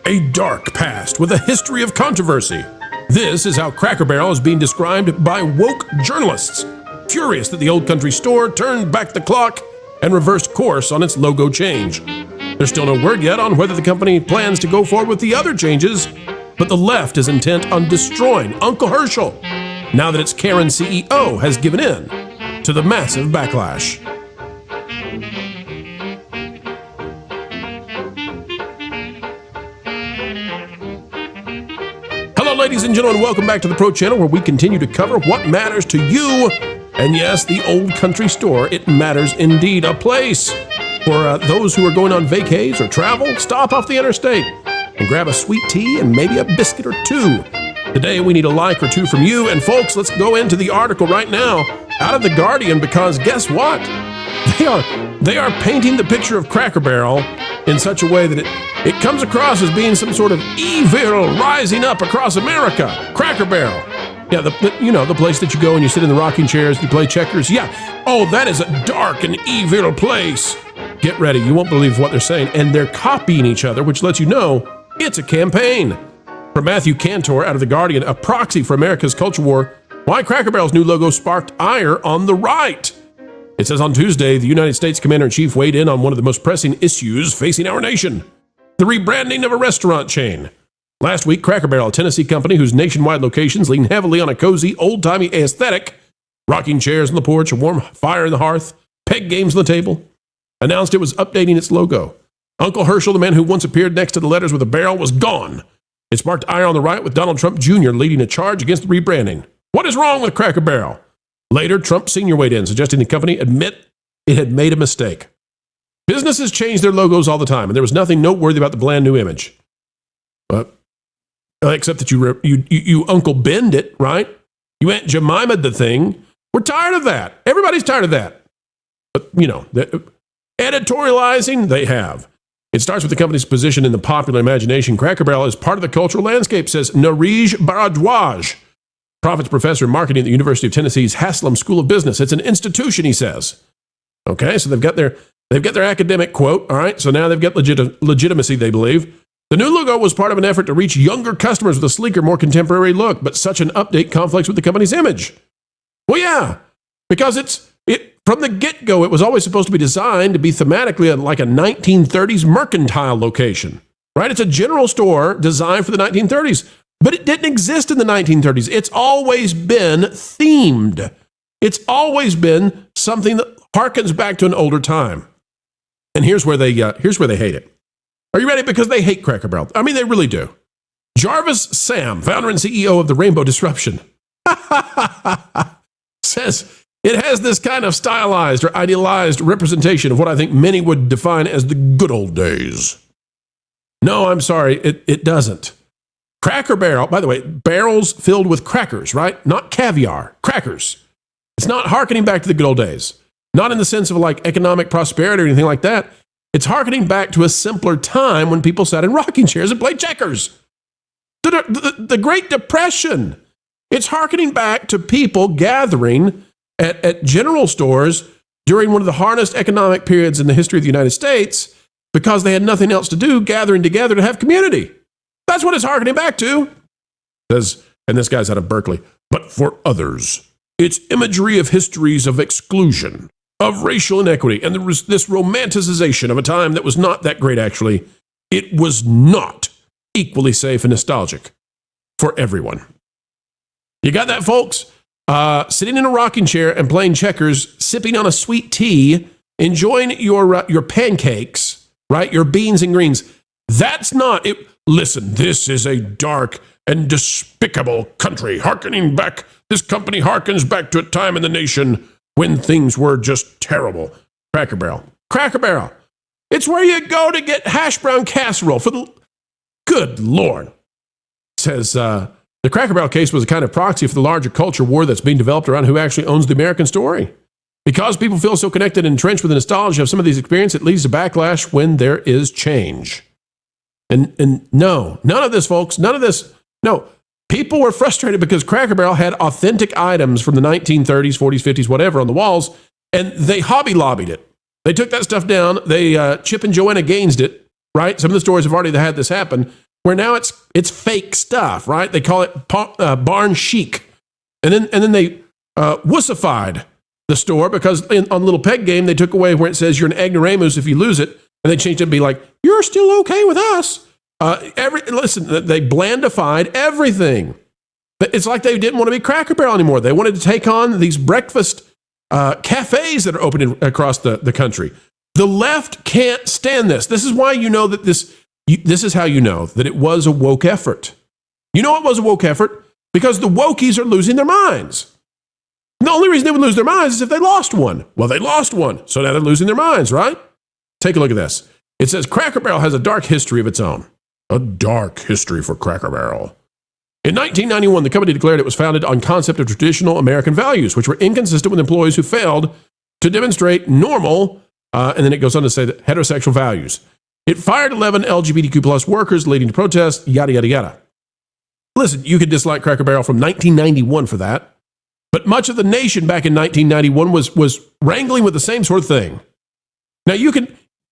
A dark past with a history of controversy. This is how Cracker Barrel is being described by woke journalists, furious that the Old Country store turned back the clock and reversed course on its logo change. There's still no word yet on whether the company plans to go forward with the other changes, but the left is intent on destroying Uncle Herschel now that its Karen CEO has given in to the massive backlash. Hello, ladies and gentlemen. Welcome back to the Pro Channel, where we continue to cover what matters to you. And yes, the Old Country store, it matters indeed. A place for those who are going on vacays or travel. Stop off the interstate and grab a sweet tea and maybe a biscuit or two. Today, we need a like or two from you. And folks, let's go into the article right now out of The Guardian, because guess what? They are painting the picture of Cracker Barrel in such a way that it comes across as being some sort of evil rising up across America. Cracker Barrel. Yeah, the place that you go and you sit in the rocking chairs and you play checkers. Yeah. Oh, that is a dark and evil place. Get ready. You won't believe what they're saying. And they're copying each other, which lets you know it's a campaign. From Matthew Cantor out of The Guardian, a proxy for America's culture war, why Cracker Barrel's new logo sparked ire on the right. It says on Tuesday, the United States Commander-in-Chief weighed in on one of the most pressing issues facing our nation, the rebranding of a restaurant chain. Last week, Cracker Barrel, a Tennessee company whose nationwide locations lean heavily on a cozy, old-timey aesthetic, rocking chairs on the porch, a warm fire in the hearth, peg games on the table, announced it was updating its logo. Uncle Herschel, the man who once appeared next to the letters with a barrel, was gone. It sparked ire on the right, with Donald Trump Jr. leading a charge against the rebranding. What is wrong with Cracker Barrel? Later, Trump Sr. weighed in, suggesting the company admit it had made a mistake. Businesses change their logos all the time, and there was nothing noteworthy about the bland new image. Except that you Uncle Bend it, right? You Aunt Jemima'd the thing. We're tired of that. Everybody's tired of that. But, editorializing, they have. It starts with the company's position in the popular imagination. Cracker Barrel is part of the cultural landscape, says Nareej Bharadwaj, Profits professor in marketing at the University of Tennessee's Haslam School of Business. It's an institution, he says. Okay, so they've got their academic quote. All right, so now they've got legitimacy, they believe. The new logo was part of an effort to reach younger customers with a sleeker, more contemporary look, but such an update conflicts with the company's image. Well, yeah, because from the get-go, it was always supposed to be designed to be thematically like a 1930s mercantile location, right? It's a general store designed for the 1930s. But it didn't exist in the 1930s. It's always been themed. It's always been something that harkens back to an older time. And here's where they hate it. Are you ready? Because they hate Cracker Barrel. I mean, they really do. Jarvis Sam, founder and CEO of the Rainbow Disruption, says it has this kind of stylized or idealized representation of what I think many would define as the good old days. No, I'm sorry, it doesn't. Cracker Barrel, by the way, barrels filled with crackers, right? Not caviar, crackers. It's not hearkening back to the good old days. Not in the sense of like economic prosperity or anything like that. It's hearkening back to a simpler time when people sat in rocking chairs and played checkers. The Great Depression. It's hearkening back to people gathering at general stores during one of the hardest economic periods in the history of the United States because they had nothing else to do, gathering together to have community. That's what it's hearkening back to. Says, and this guy's out of Berkeley, but for others, it's imagery of histories of exclusion, of racial inequity, and there was this romanticization of a time that was not that great, actually. It was not equally safe and nostalgic for everyone. You got that, folks? Sitting in a rocking chair and playing checkers, sipping on a sweet tea, enjoying your pancakes, right? Your beans and greens. That's not it. Listen, this is a dark and despicable country. This company harkens back to a time in the nation when things were just terrible. Cracker Barrel. Cracker Barrel. It's where you go to get hash brown casserole for the... Good Lord. Says, the Cracker Barrel case was a kind of proxy for the larger culture war that's being developed around who actually owns the American story. Because people feel so connected and entrenched with the nostalgia of some of these experiences, it leads to backlash when there is change. And no, none of this, folks, none of this. No, people were frustrated because Cracker Barrel had authentic items from the 1930s, 40s, 50s, whatever on the walls, and they Hobby Lobbied it. They took that stuff down. They Chip and Joanna Gainsed it, right? Some of the stores have already had this happen, where now it's fake stuff, right? They call it barn chic. And then they wussified the store because on Little Peg Game, they took away where it says you're an ignoramus if you lose it. And they changed it to be like, you're still okay with us. Listen, they blandified everything. It's like they didn't want to be Cracker Barrel anymore. They wanted to take on these breakfast cafes that are opening across the country. The left can't stand this. This is why you know that this is how you know that it was a woke effort. You know it was a woke effort? Because the wokies are losing their minds. The only reason they would lose their minds is if they lost one. Well, they lost one, so now they're losing their minds, right? Take a look at this. It says Cracker Barrel has a dark history of its own. A dark history for Cracker Barrel. In 1991, the company declared it was founded on concept of traditional American values, which were inconsistent with employees who failed to demonstrate normal, and then it goes on to say that heterosexual values. It fired 11 LGBTQ plus workers, leading to protests, yada, yada, yada. Listen, you could dislike Cracker Barrel from 1991 for that, but much of the nation back in 1991 was wrangling with the same sort of thing. Now,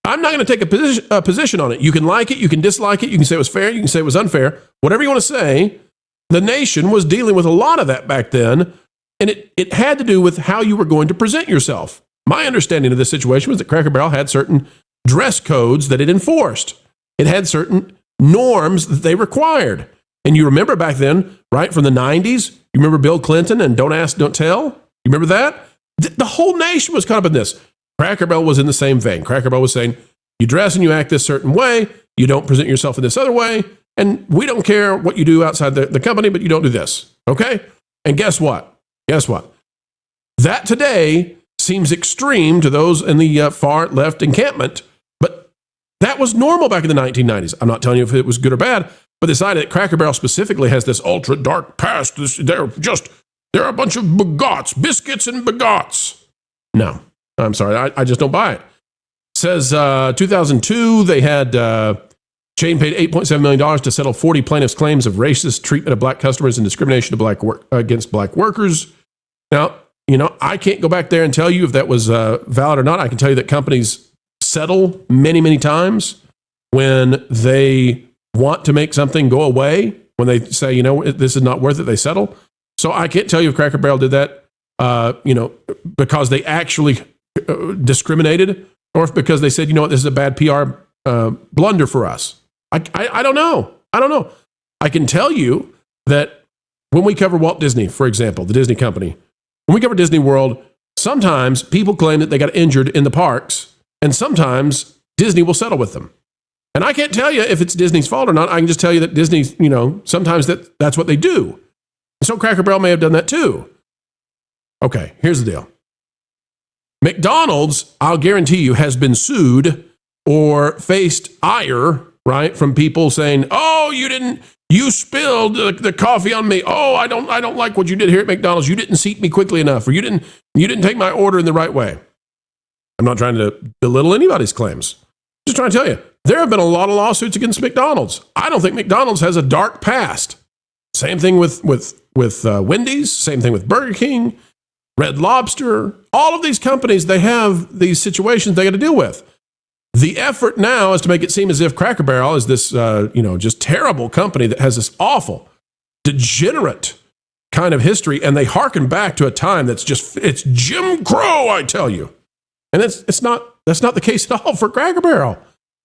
I'm not going to take a position on it. You can like it, you can dislike it, you can say it was fair, you can say it was unfair, whatever you want to say. The nation was dealing with a lot of that back then, and it had to do with how you were going to present yourself. My understanding of this situation was that Cracker Barrel had certain dress codes that it enforced. It had certain norms that they required. And you remember back then, right, from the 90s, you remember Bill Clinton and Don't Ask, Don't Tell? You remember that? The whole nation was caught up in this. Cracker Barrel was in the same vein. Cracker Barrel was saying, you dress and you act this certain way, you don't present yourself in this other way, and we don't care what you do outside the company, but you don't do this, okay? And guess what? Guess what? That today seems extreme to those in the far left encampment, but that was normal back in the 1990s. I'm not telling you if it was good or bad, but the idea that Cracker Barrel specifically has this ultra dark past, they're a bunch of bigots, biscuits and bigots. No, I'm sorry, I just don't buy it. It says 2002, they had... Chain paid $8.7 million to settle 40 plaintiffs' claims of racist treatment of black customers and discrimination against black workers. Now, I can't go back there and tell you if that was valid or not. I can tell you that companies settle many, many times when they want to make something go away, when they say, this is not worth it, they settle. So I can't tell you if Cracker Barrel did that, because they actually discriminated, or if because they said, this is a bad PR blunder for us. I don't know. I don't know. I can tell you that when we cover Walt Disney, for example, the Disney company, when we cover Disney World, sometimes people claim that they got injured in the parks, and sometimes Disney will settle with them. And I can't tell you if it's Disney's fault or not. I can just tell you that Disney, sometimes that's what they do. So Cracker Barrel may have done that too. Okay, here's the deal. McDonald's, I'll guarantee you, has been sued or faced ire, right, from people saying, "Oh, you spilled the coffee on me. Oh, I don't like what you did here at McDonald's. You didn't seat me quickly enough, or you didn't take my order in the right way." I'm not trying to belittle anybody's claims. I'm just trying to tell you, there have been a lot of lawsuits against McDonald's. I don't think McDonald's has a dark past. Same thing with Wendy's, same thing with Burger King, Red Lobster. All of these companies, they have these situations they got to deal with. The effort now is to make it seem as if Cracker Barrel is this, just terrible company that has this awful, degenerate kind of history, and they hearken back to a time it's Jim Crow, I tell you. And that's not the case at all for Cracker Barrel.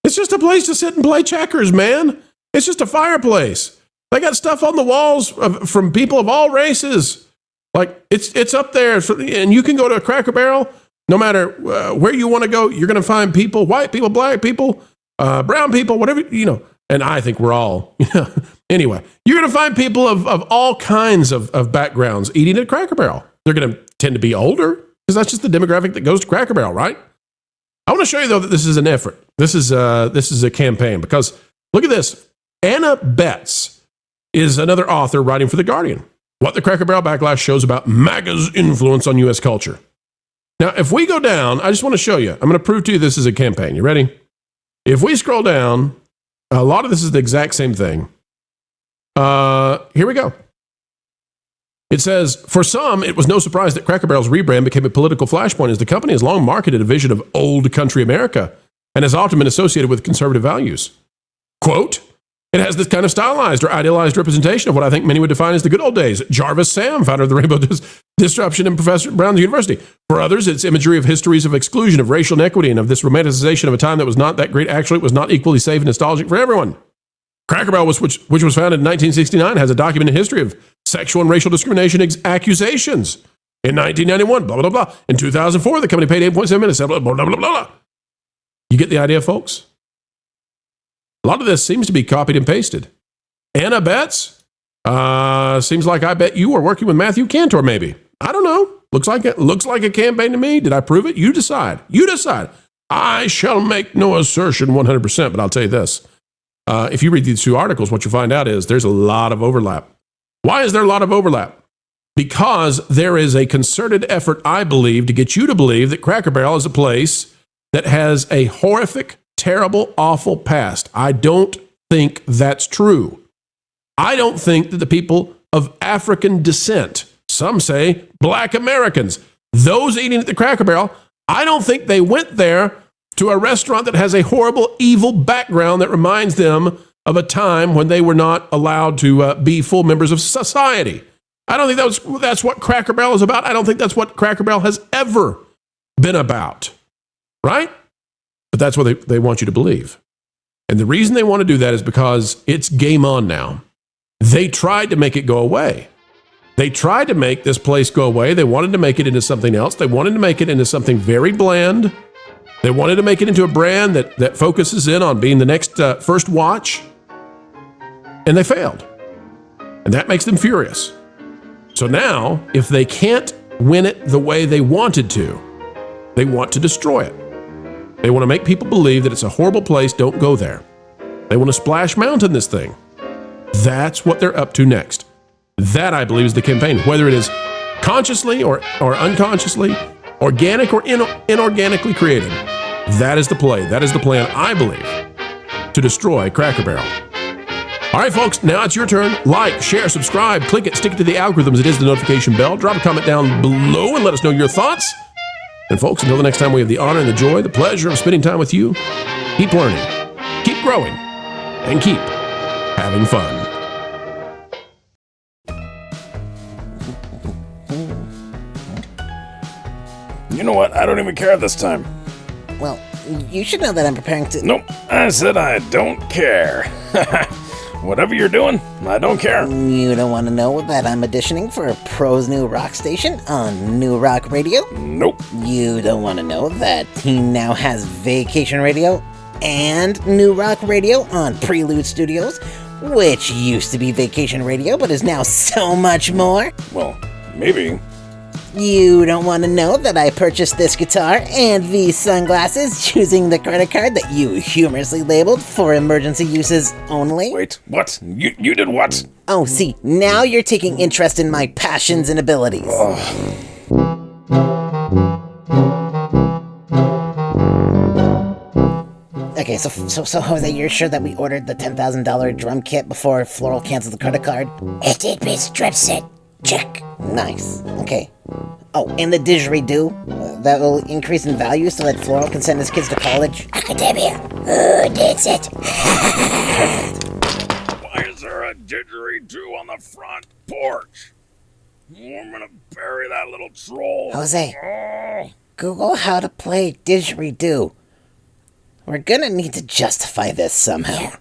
It's just a place to sit and play checkers, man. It's just a fireplace. They got stuff on the walls from people of all races. Like, it's up there, and you can go to a Cracker Barrel. No matter where you want to go, you're going to find people, white people, black people, brown people, whatever, and I think we're all, anyway, you're going to find people of all kinds of backgrounds eating at Cracker Barrel. They're going to tend to be older because that's just the demographic that goes to Cracker Barrel, right? I want to show you, though, that this is an effort. This is a campaign because look at this. Anna Betts is another author writing for The Guardian. What the Cracker Barrel Backlash shows about MAGA's influence on U.S. culture. Now, if we go down, I just want to show you. I'm going to prove to you this is a campaign. You ready? If we scroll down, a lot of this is the exact same thing. Here we go. It says, for some, it was no surprise that Cracker Barrel's rebrand became a political flashpoint as the company has long marketed a vision of old country America and has often been associated with conservative values. Quote, It has this kind of stylized or idealized representation of what I think many would define as the good old days. Jarvis Sam, founder of the Rainbow Disruption and Professor at Brown University. For others, it's imagery of histories of exclusion, of racial inequity, and of this romanticization of a time that was not that great. Actually, it was not equally safe and nostalgic for everyone. Cracker Barrel, which was founded in 1969, has a documented history of sexual and racial discrimination accusations. In 1991, blah, blah, blah. In 2004, the company paid $8.7 million, blah, blah, blah, blah, blah. You get the idea, folks? A lot of this seems to be copied and pasted. Anna bets. Seems like I bet you were working with Matthew Cantor, maybe. I don't know. Looks like a campaign to me. Did I prove it? You decide. You decide. I shall make no assertion 100%, but I'll tell you this. If you read these two articles, what you find out is there's a lot of overlap. Why is there a lot of overlap? Because there is a concerted effort, I believe, to get you to believe that Cracker Barrel is a place that has a horrific, terrible, awful past. I don't think that's true. I don't think that the people of African descent, some say black Americans, those eating at the Cracker Barrel, I don't think they went there to a restaurant that has a horrible, evil background that reminds them of a time when they were not allowed to be full members of society. I don't think that's what Cracker Barrel is about. I don't think that's what Cracker Barrel has ever been about, right? But that's what they want you to believe. And the reason they want to do that is because it's game on now. They tried to make it go away. They tried to make this place go away. They wanted to make it into something else. They wanted to make it into something very bland. They wanted to make it into a brand that focuses in on being the next First Watch. And they failed. And that makes them furious. So now, if they can't win it the way they wanted to, they want to destroy it. They want to make people believe that it's a horrible place, don't go there. They want to splash mountain this thing. That's what they're up to next. That, I believe, is the campaign. Whether it is consciously or unconsciously, organic or inorganically created, that is the play. That is the plan, I believe, to destroy Cracker Barrel. All right, folks, now it's your turn. Like, share, subscribe, click it, stick it to the algorithms. It is the notification bell. Drop a comment down below and let us know your thoughts. And folks, until the next time, we have the honor and the joy, the pleasure of spending time with you. Keep learning, keep growing, and keep having fun. You know what? I don't even care this time. Well, you should know that I'm preparing to... Nope, I said I don't care. Whatever you're doing, I don't care. You don't want to know that I'm auditioning for a Pro's new rock station on New Rock Radio? Nope. You don't want to know that he now has Vacation Radio and New Rock Radio on Prelude Studios, which used to be Vacation Radio, but is now so much more? Well, maybe. You don't want to know that I purchased this guitar and these sunglasses using the credit card that you humorously labeled for emergency uses only? Wait, what? You did what? Oh, see, now you're taking interest in my passions and abilities. Okay, so Jose, you're sure that we ordered the $10,000 drum kit before Floral canceled the credit card? It did, Miss Dripset. Check. Nice. Okay. Oh, and the didgeridoo? That will increase in value so that Floral can send his kids to college? Academia. Who did it? Why is there a didgeridoo on the front porch? I'm gonna bury that little troll. Jose, Google how to play didgeridoo. We're gonna need to justify this somehow.